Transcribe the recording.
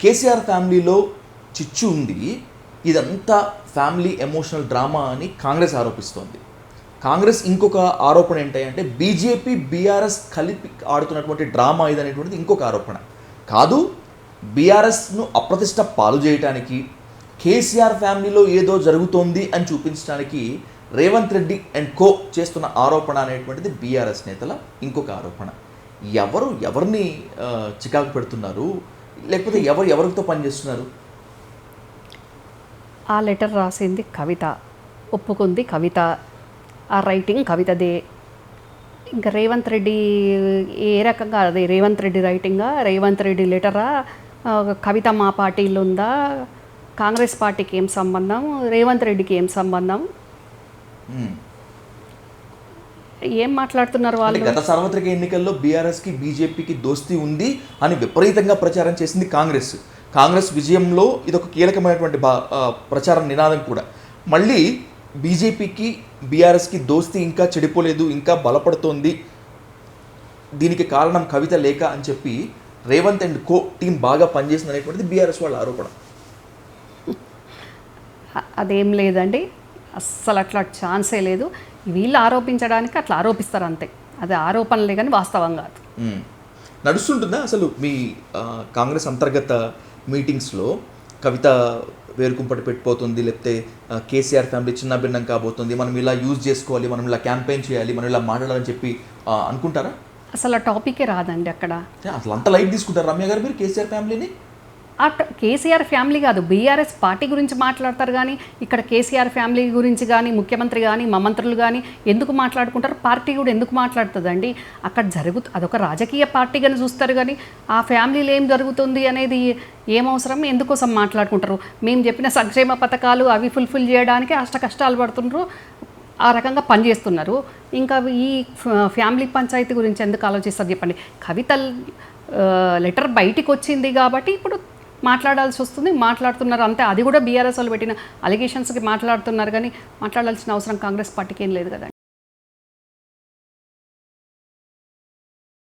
కేసీఆర్ ఫ్యామిలీలో చిచ్చు ఉంది, ఇదంతా ఫ్యామిలీ ఎమోషనల్ డ్రామా అని కాంగ్రెస్ ఆరోపిస్తోంది. కాంగ్రెస్ ఇంకొక ఆరోపణ ఏంటంటే బీజేపీ బీఆర్ఎస్ కలిపి ఆడుతున్నటువంటి డ్రామా ఇదనేటువంటిది ఇంకొక ఆరోపణ కాదు. బీఆర్ఎస్ను అప్రతిష్ట పాలు చేయడానికి, కేసీఆర్ ఫ్యామిలీలో ఏదో జరుగుతోంది అని చూపించడానికి రేవంత్ రెడ్డి అండ్ కో చేస్తున్న ఆరోపణ అనేటువంటిది బీఆర్ఎస్ నేతల ఇంకొక ఆరోపణ. ఎవరిని చికాకు పెడుతున్నారు, లేకపోతే ఎవరితో పనిచేస్తున్నారు? ఆ లెటర్ రాసింది కవిత, ఒప్పుకుంది కవిత, ఆ రైటింగ్ కవితదే. ఇంకా రేవంత్ రెడ్డి ఏ రకంగా, అదే రేవంత్ రెడ్డి రైటింగా, రేవంత్ రెడ్డి లెటరా, కవిత మా పార్టీలో ఉందా, కాంగ్రెస్ పార్టీకి ఏం సంబంధం, రేవంత్ రెడ్డికి ఏం సంబంధం, ఏం మాట్లాడుతున్నారు వాళ్ళు? గత సార్వత్రిక ఎన్నికల్లో బీఆర్ఎస్కి బీజేపీకి దోస్తీ ఉంది అని విపరీతంగా ప్రచారం చేసింది కాంగ్రెస్. కాంగ్రెస్ విజయంలో ఇదొక కీలకమైనటువంటి ప్రచారం నినాదం కూడా. మళ్ళీ బీజేపీకి బీఆర్ఎస్కి దోస్తీ ఇంకా చెడిపోలేదు, ఇంకా బలపడుతోంది, దీనికి కారణం కవిత లేక అని చెప్పి రేవంత్ అండ్ కో టీం బాగా పనిచేసింది అనేటువంటిది బీఆర్ఎస్ వాళ్ళ ఆరోపణ. అదేం లేదండి, అస్సలు అట్లా ఛాన్సే లేదు. వీళ్ళు ఆరోపించడానికి అట్లా ఆరోపిస్తారు అంతే, అది ఆరోపణలే కానీ వాస్తవం కాదు. నడుస్తుంటుందా అసలు మీ కాంగ్రెస్ అంతర్గత మీటింగ్స్లో కవిత వేరుకుంపటి పెట్టిపోతుంది, లేకపోతే కేసీఆర్ ఫ్యామిలీ చిన్న భిన్నం కాబోతుంది, మనం ఇలా యూజ్ చేసుకోవాలి, మనం ఇలా క్యాంపెయిన్ చేయాలి, మనం ఇలా మాట్లాడాలని చెప్పి అనుకుంటారా? అసలు ఆ టాపికే రాదండి అక్కడ. అసలు అంత లైట్ తీసుకుంటారు రమ్య గారు మీరు కేసీఆర్ ఫ్యామిలీని? ఆ కేసీఆర్ ఫ్యామిలీ కాదు, బీఆర్ఎస్ పార్టీ గురించి మాట్లాడతారు కానీ ఇక్కడ కేసీఆర్ ఫ్యామిలీ గురించి కానీ, ముఖ్యమంత్రి కానీ, మా మంత్రులు కానీ ఎందుకు మాట్లాడుకుంటారు? పార్టీ కూడా ఎందుకు మాట్లాడుతుందండి? అక్కడ అదొక రాజకీయ పార్టీగానే చూస్తారు కానీ ఆ ఫ్యామిలీలో ఏం జరుగుతుంది అనేది ఏం అవసరం, ఎందుకోసం మాట్లాడుకుంటారు? మేము చెప్పిన సంక్షేమ పథకాలు అవి ఫుల్ఫిల్ చేయడానికి అష్ట కష్టాలు పడుతున్నారు, ఆ రకంగా పనిచేస్తున్నారు. ఇంకా ఈ ఫ్యామిలీ పంచాయతీ గురించి ఎందుకు ఆలోచిస్తారు చెప్పండి? కవిత లెటర్ బయటికి వచ్చింది కాబట్టి ఇప్పుడు మాట్లాడాల్సి వస్తుంది, మాట్లాడుతున్నారు అంతే. అది కూడా బీఆర్ఎస్ వాళ్ళు పెట్టిన అలిగేషన్స్కి మాట్లాడుతున్నారు కానీ మాట్లాడాల్సిన అవసరం కాంగ్రెస్ పార్టీకి ఏం లేదు కదా.